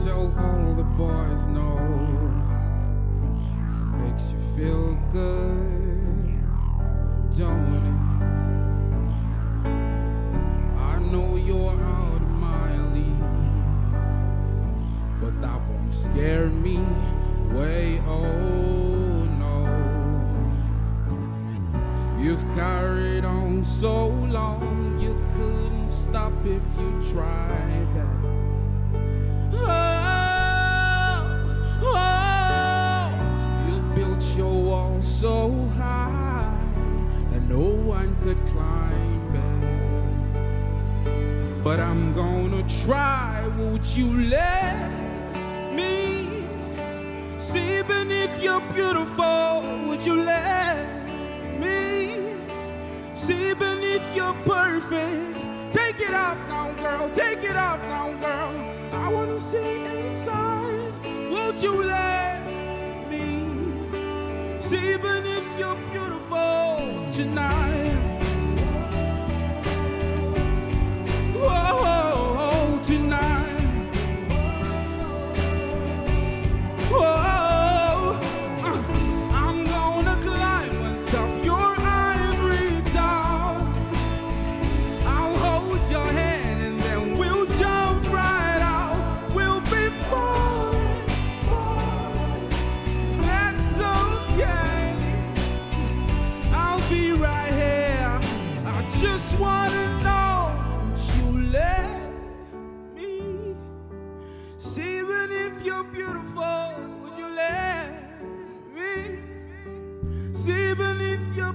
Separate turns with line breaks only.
tell all the boys no. It makes you feel good, don't it? I know you're out of my league, but that won't scare me away, oh no. You've carried on so long, you couldn't stop if you tried that. You built your wall so high that no one could climb it. But I'm gonna try, won't you let me see beneath your beautiful? Would you let me see beneath your perfect? Take it off now, girl, take it off now, girl. I wanna see inside. Won't you let me see beneath your beautiful tonight? Whoa, tonight. Whoa, I'm gonna climb on top your ivory tower. I'll hold your hand and then we'll jump right out. We'll be falling, falling. That's okay. I'll be right here. I just wanna know, would you let me see beneath your beautiful? Would you let me see beneath your